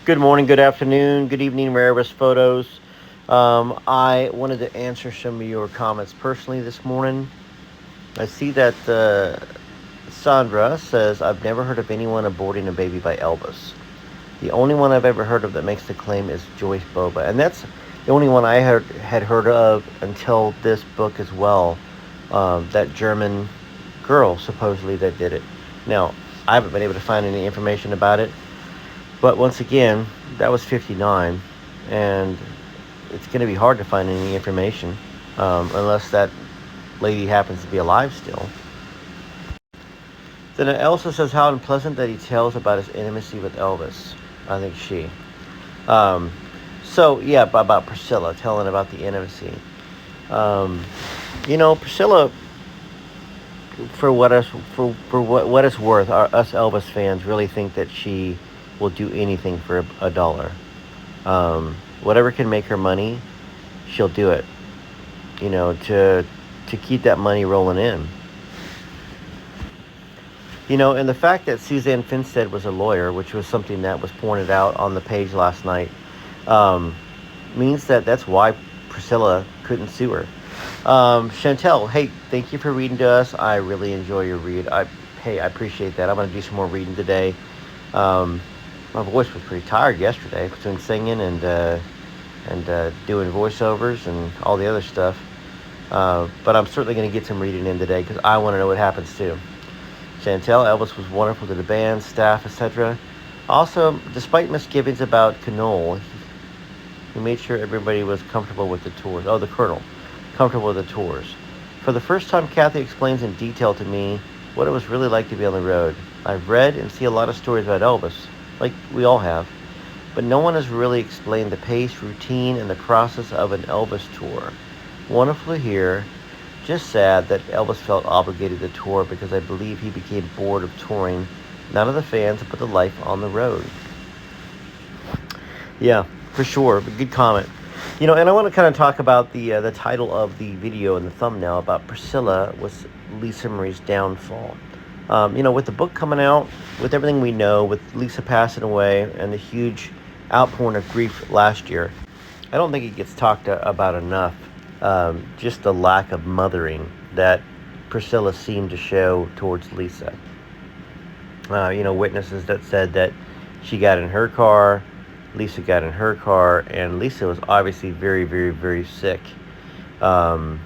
Good morning, good afternoon, good evening, Rarest Photos. I wanted to answer some of your comments personally this morning. I see that Sandra says, I've never heard of anyone aborting a baby by Elvis. The only one I've ever heard of that makes the claim is Joyce Boba. And that's the only one I had heard of until this book as well. That German girl, supposedly, that did it. Now, I haven't been able to find any information about it. But once again, that was 59, and it's going to be hard to find any information unless that lady happens to be alive still. Then it also says how unpleasant that he tells about his intimacy with Elvis. I think she. Um, so yeah, about Priscilla telling about the intimacy. Um, Priscilla, for what it's worth, us Elvis fans really think that she will do anything for a dollar. Whatever can make her money, she'll do it. To keep that money rolling in. And the fact that Suzanne Finstead was a lawyer, which was something that was pointed out on the page last night, um, means that that's why Priscilla couldn't sue her. Chantel, hey, thank you for reading to us. I really enjoy your read. I appreciate that. I'm going to do some more reading today. Um, my voice was pretty tired yesterday between singing and doing voiceovers and all the other stuff. But I'm certainly going to get some reading in today because I want to know what happens too. Chantel, Elvis was wonderful to the band, staff, etc. Also, despite misgivings about Knoll, he made sure everybody was comfortable with the tours. Oh, the Colonel, comfortable with the tours. For the first time, Kathy explains in detail to me what it was really like to be on the road. I've read and see a lot of stories about Elvis, like we all have, but no one has really explained the pace, routine, and the process of an Elvis tour. Wonderful to hear. Just sad that Elvis felt obligated to tour because I believe he became bored of touring, not of the fans, but the life on the road. Yeah, for sure. But good comment. And I want to kind of talk about the title of the video and the thumbnail about Priscilla was Lisa Marie's downfall. With the book coming out, with everything we know, with Lisa passing away and the huge outpouring of grief last year, I don't think it gets talked about enough. Just the lack of mothering that Priscilla seemed to show towards Lisa. Witnesses that said that she got in her car, Lisa got in her car, and Lisa was obviously very, very, very sick. And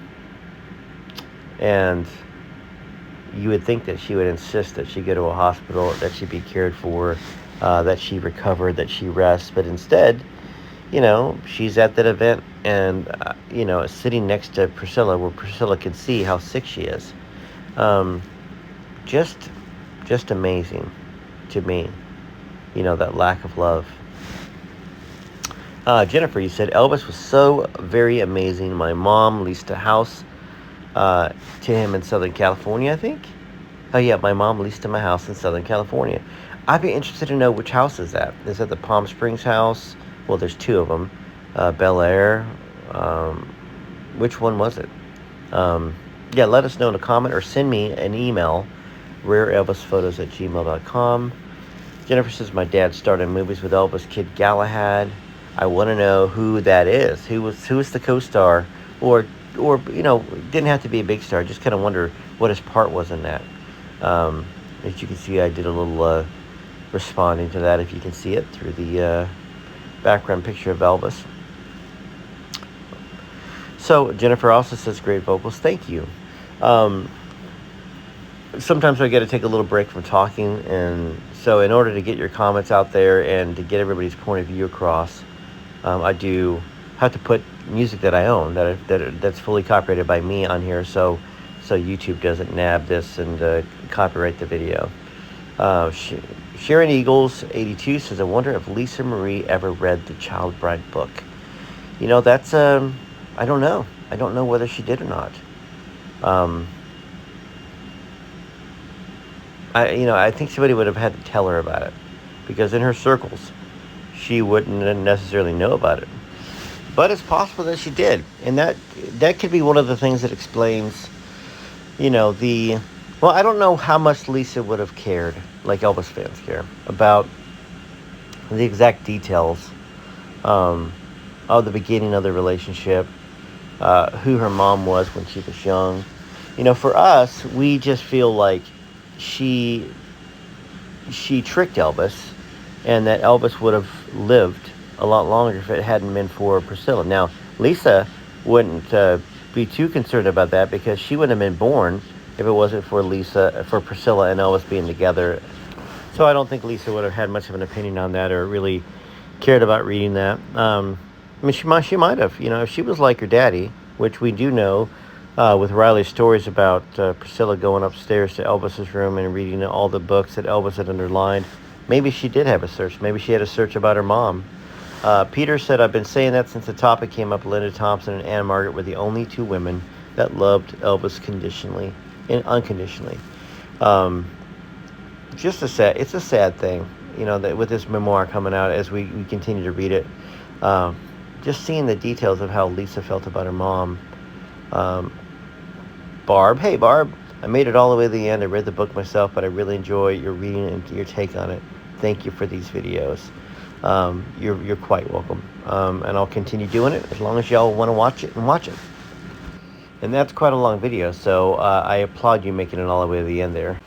you would think that she would insist that she go to a hospital, that she be cared for, that she recover, that she rest. But instead, she's at that event and, sitting next to Priscilla where Priscilla can see how sick she is. Just amazing to me, that lack of love. Jennifer, you said Elvis was so very amazing. My mom leased a house to him in Southern California, I think. Oh, yeah, my mom leased him a house in Southern California. I'd be interested to know which house is that. Is that the Palm Springs house? Well, there's two of them. Bel Air. Which one was it? Yeah, let us know in a comment or send me an email, rareelvisphotos@gmail.com. Jennifer says, my dad started movies with Elvis Kid Galahad. I want to know who that is. Who was the co-star? Or didn't have to be a big star. Just kind of wonder what his part was in that. As you can see, I did a little responding to that, if you can see it, through the background picture of Elvis. So Jennifer also says, great vocals. Thank you. Sometimes I got to take a little break from talking, and so in order to get your comments out there and to get everybody's point of view across, I do have to put music that I own that's fully copyrighted by me on here, so YouTube doesn't nab this and copyright the video. Sharon Eagles 82 says, I wonder if Lisa Marie ever read the Child Bride book. That's I don't know. I don't know whether she did or not. I think somebody would have had to tell her about it, because in her circles, she wouldn't necessarily know about it. But it's possible that she did, and that could be one of the things that explains, I don't know how much Lisa would have cared, like Elvis fans care, about the exact details um, of the beginning of the relationship, who her mom was when she was young. For us, we just feel like she she tricked Elvis, and that Elvis would have lived a lot longer if it hadn't been for Priscilla. Now, Lisa wouldn't be too concerned about that because she wouldn't have been born if it wasn't for Priscilla and Elvis being together. So I don't think Lisa would have had much of an opinion on that or really cared about reading that. I mean, she might have, if she was like her daddy, which we do know with Riley's stories about Priscilla going upstairs to Elvis's room and reading all the books that Elvis had underlined. Maybe she did have a search. Maybe she had a search about her mom. Peter said, I've been saying that since the topic came up. Linda Thompson and Anna Margaret were the only two women that loved Elvis conditionally and unconditionally. Um, it's a sad thing, that with this memoir coming out as we continue to read it. Just seeing the details of how Lisa felt about her mom. Um, Barb, hey Barb, I made it all the way to the end. I read the book myself, but I really enjoy your reading and your take on it. Thank you for these videos. You're quite welcome. And I'll continue doing it as long as y'all want to watch it. And that's quite a long video, so I applaud you making it all the way to the end there.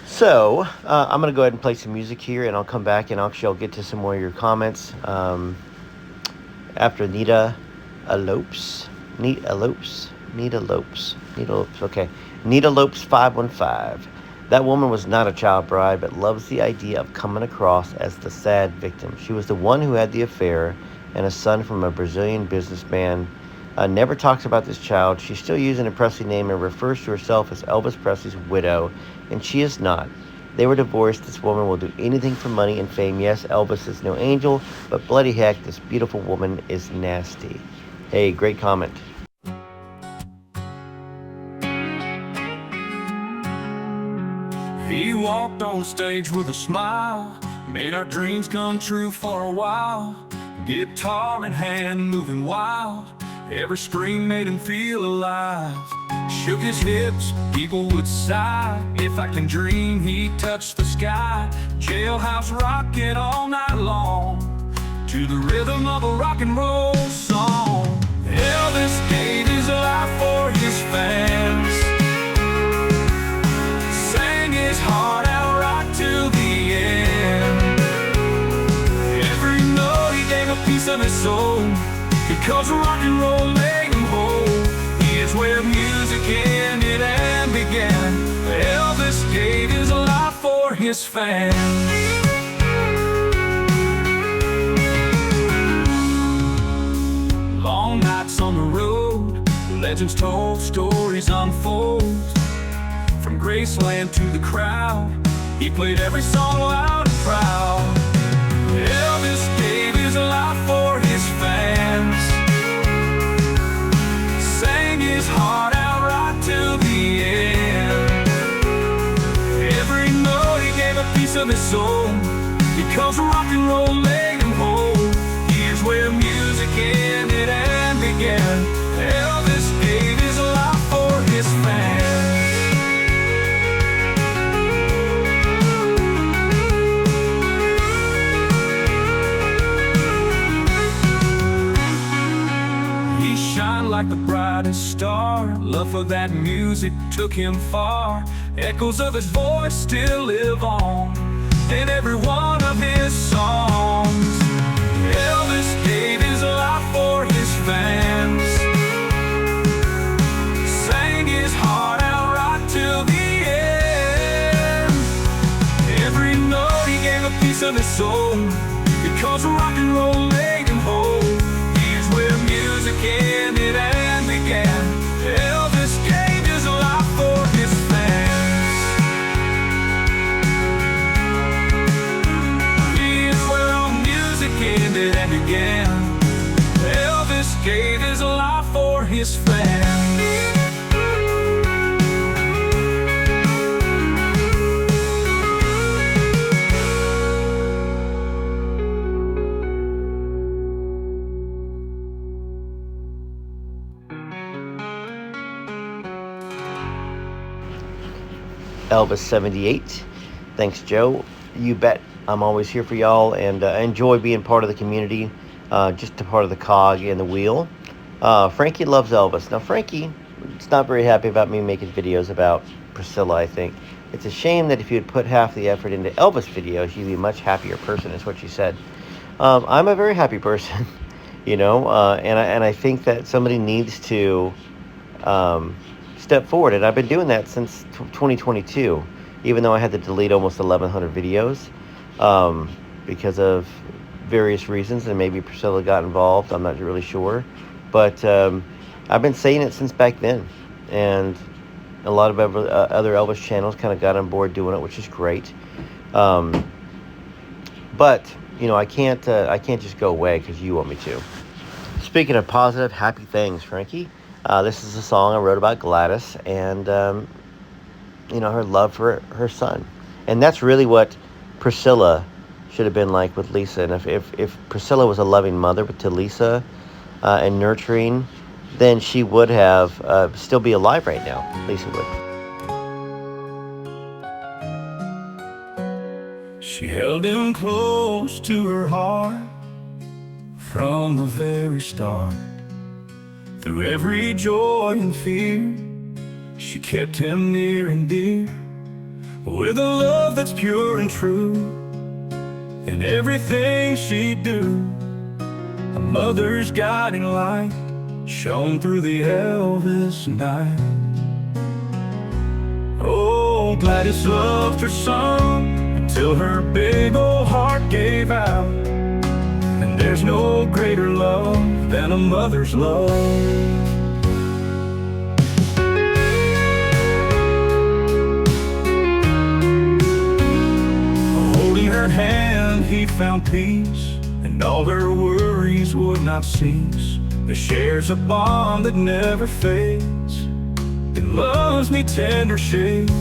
So I'm going to go ahead and play some music here, and I'll come back and I'll get to some more of your comments after Nita Lopes, okay. Nita Lopes 515. That woman was not a child bride, but loves the idea of coming across as the sad victim. She was the one who had the affair and a son from a Brazilian businessman. Never talks about this child. She's still using a Presley name and refers to herself as Elvis Presley's widow, and she is not. They were divorced. This woman will do anything for money and fame. Yes, Elvis is no angel, but bloody heck, this beautiful woman is nasty. Hey, great comment. He walked on stage with a smile, made our dreams come true for a while. Guitar in hand, moving wild, every scream made him feel alive. Shook his hips, people would sigh. If I can dream, he touched the sky. Jailhouse rocking all night long, to the rhythm of a rock and roll song. Elvis gave his life for his fans, sang his heart out right to the end. Every note he gave a piece of his soul, because rock and roll made him whole. Here's where music ended and began. Elvis gave his life for his fans. Long nights on the road, legends told, stories unfold. From Graceland to the crowd, he played every song loud and proud. Elvis gave his life for his fans, sang his heart out right to the end. Every note he gave a piece of his soul, because rock and roll made him whole. Here's where music ended and began. Elvis gave his life for his fans. He shined like the brightest star. Love for that music took him far. Echoes of his voice still live on in every one of his songs. Elvis gave his life for his fans, sang his heart out right till the end. Every note he gave a piece of his soul, because rock and roll made him whole. Here's where music ended and began. Elvis gave his life for his fans. Here's where all music ended and began. Elvis gave his life for his fans. Elvis 78. Thanks, Joe. You bet. I'm always here for y'all, and I enjoy being part of the community, just a part of the cog in the wheel. Frankie loves Elvis. Now, Frankie is not very happy about me making videos about Priscilla, I think. It's a shame that if you had put half the effort into Elvis videos, you'd be a much happier person, is what she said. I'm a very happy person, and I think that somebody needs to step forward, and I've been doing that since 2022, even though I had to delete almost 1,100 videos because of various reasons, and maybe Priscilla got involved. I'm not really sure, but I've been saying it since back then, and a lot of other Elvis channels kind of got on board doing it, which is great. But I can't just go away because you want me to. Speaking of positive, happy things, Frankie, this is a song I wrote about Gladys and her love for her son, and that's really what Priscilla should have been like with Lisa. And if Priscilla was a loving mother to Lisa and nurturing, then she would have still be alive right now. Lisa would. She held him close to her heart from the very start. Through every joy and fear, she kept him near and dear, with a love that's pure and true. In everything she'd do, a mother's guiding light shone through the Elvis night. Oh, Gladys loved her son until her big old heart gave out. And there's no greater love than a mother's love. Holding her hand, he found peace, and all her worries would not cease. There shares a bond that never fades. It loves me tender shades.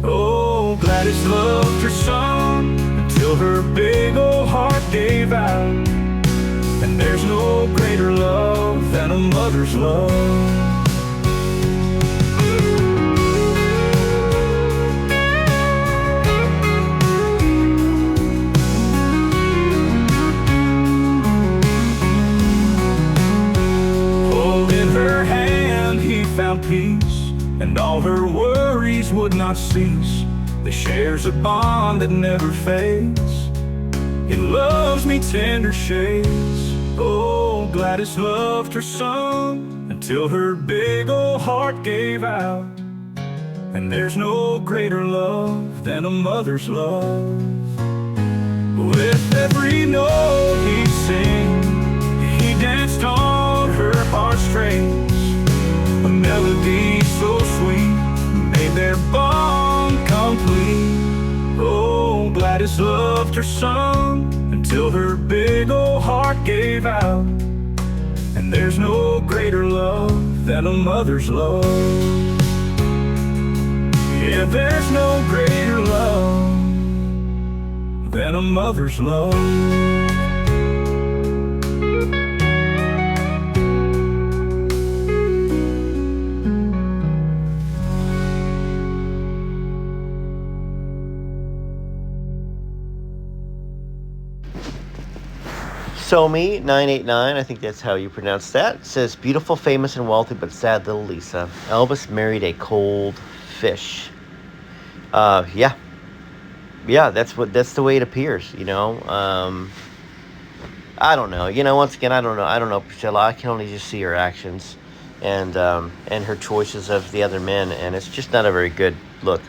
Oh, Gladys loved her son until her big old heart gave out. And there's no greater love than a mother's love. Found peace, and all her worries would not cease. They shares a bond that never fades. It loves me tender shades. Oh, Gladys loved her son until her big old heart gave out. And there's no greater love than a mother's love. With every note he sang, he danced on her heartstrings. A melody so sweet made their bond complete. Oh, Gladys loved her son until her big old heart gave out. And there's no greater love than a mother's love. Yeah, there's no greater love than a mother's love. Somi989, I think that's how you pronounce that, says, beautiful, famous, and wealthy, but sad little Lisa. Elvis married a cold fish. Yeah, that's the way it appears, I don't know. Once again, I don't know Priscilla. I can only just see her actions and her choices of the other men, and it's just not a very good look.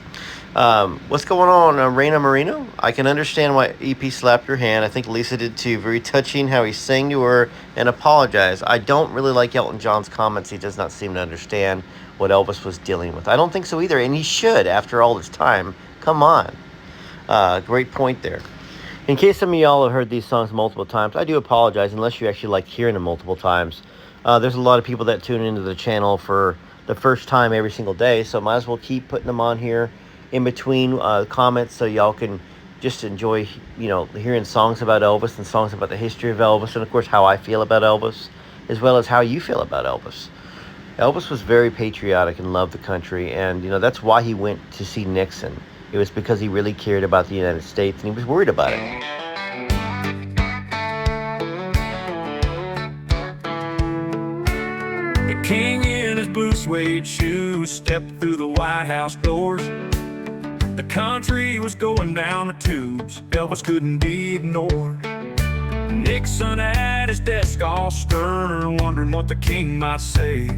What's going on, Reina Marino? I can understand why EP slapped your hand. I think Lisa did too. Very touching how he sang to her and apologized. I don't really like Elton John's comments. He does not seem to understand what Elvis was dealing with. I don't think so either, and he should after all this time. Come on. Great point there. In case some of y'all have heard these songs multiple times, I do apologize unless you actually like hearing them multiple times. There's a lot of people that tune into the channel for the first time every single day, so might as well keep putting them on here in between comments so y'all can just enjoy, hearing songs about Elvis and songs about the history of Elvis, and of course how I feel about Elvis, as well as how you feel about Elvis. Elvis was very patriotic and loved the country, and that's why he went to see Nixon. It was because he really cared about the United States and he was worried about it. The king in his blue suede shoes stepped through the White House doors. The country was going down the tubes. Elvis couldn't be ignored. Nixon at his desk all stern, wondering what the king might say.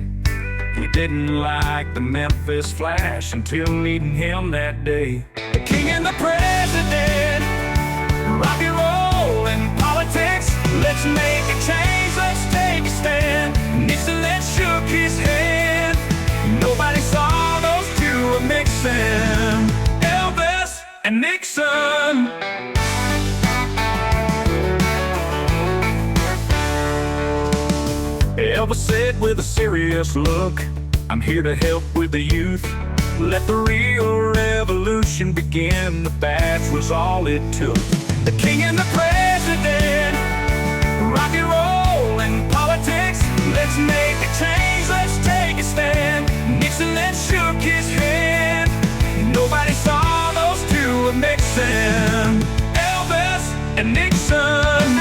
He didn't like the Memphis Flash until meeting him that day. The king and the president, rock and roll and politics. Let's make a change, let's take a stand. Nixon then shook his head. Nobody saw those two were mixing. Elvis and Nixon. Elvis said with a serious look, I'm here to help with the youth. Let the real revolution begin. The badge was all it took. The king and the president, rock and roll and politics. Let's make a change, let's take a stand. Nixon then shook his head. Nobody saw those two were mixing. Elvis and Nixon.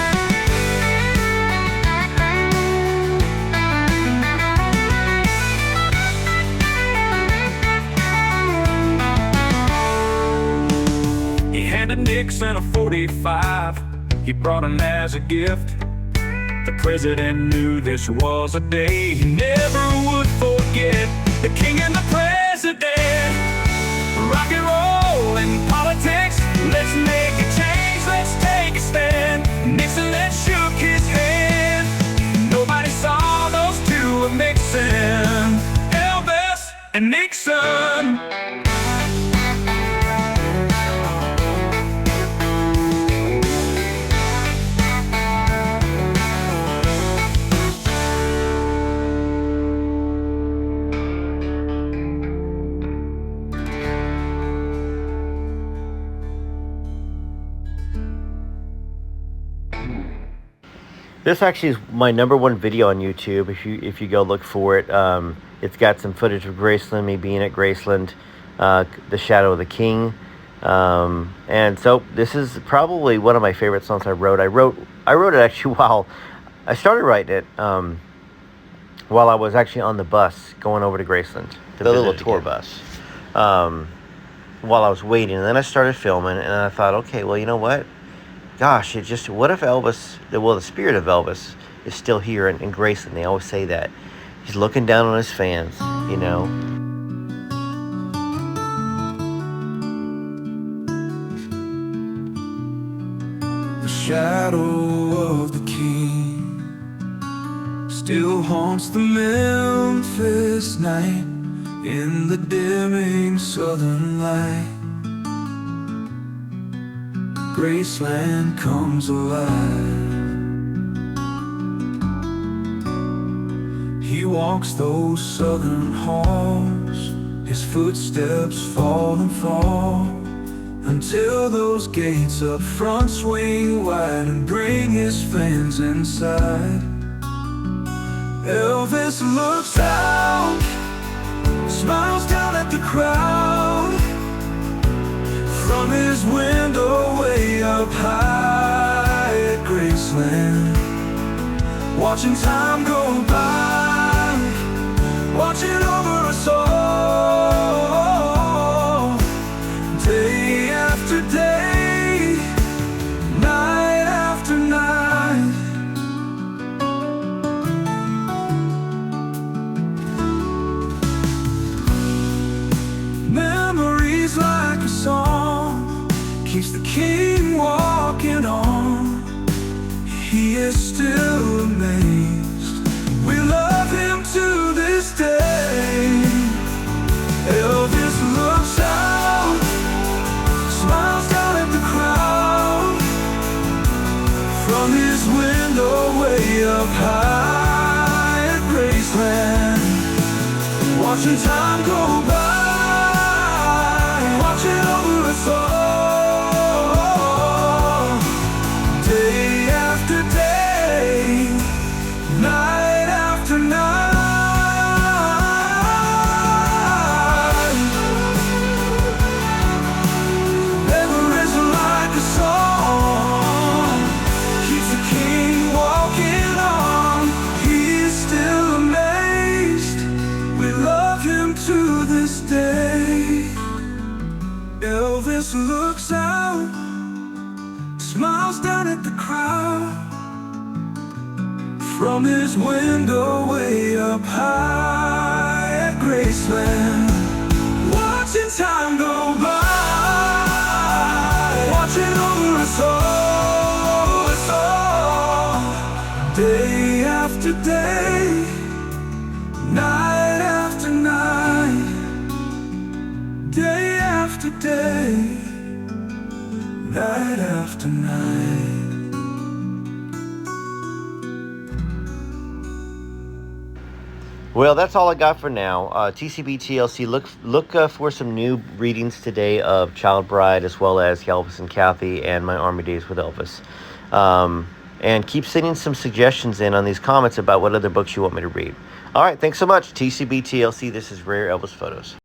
Nixon a 45, he brought him as a gift. The president knew this was a day he never would forget. The king and the president, rock and roll and politics. Let's make a change, let's take a stand. Nixon then shook his head. Nobody saw those two were mixing. Elvis and Nixon. This actually is my #1 video on YouTube. If you go look for it, it's got some footage of Graceland, me being at Graceland, the Shadow of the King, and so this is probably one of my favorite songs I wrote. I wrote it actually while I started writing it while I was actually on the bus going over to Graceland, the little tour bus, while I was waiting, and then I started filming, and I thought, okay, well, you know what? Gosh, what if Elvis, the spirit of Elvis is still here in Graceland? They always say that. He's looking down on his fans, you know. The shadow of the king still haunts the Memphis night in the dimming southern light. Graceland comes alive. He walks those southern halls, his footsteps fall and fall, until those gates up front swing wide and bring his fans inside. Elvis looks out, smiles down at the crowd, from his window way up high at Graceland, watching time go by, watching over us all, day after day, night after night. Memories like a song keeps the king walking on. He is still amazed. We love him to this day. Elvis looks out, smiles down at the crowd, from his window way up high at Graceland, watching time go by, watching over us all, day after day, night after night. smiles down at the crowd from his window way up high at Graceland, watching time go by, watching over us all, day after day, night after night, day after day, night after night. Well, that's all I got for now. TCB TLC, look for some new readings today of Child Bride, as well as Elvis and Kathy and My Army Days with Elvis. And keep sending some suggestions in on these comments about what other books you want me to read. All right, thanks so much. TCB TLC, this is Rare Elvis Photos.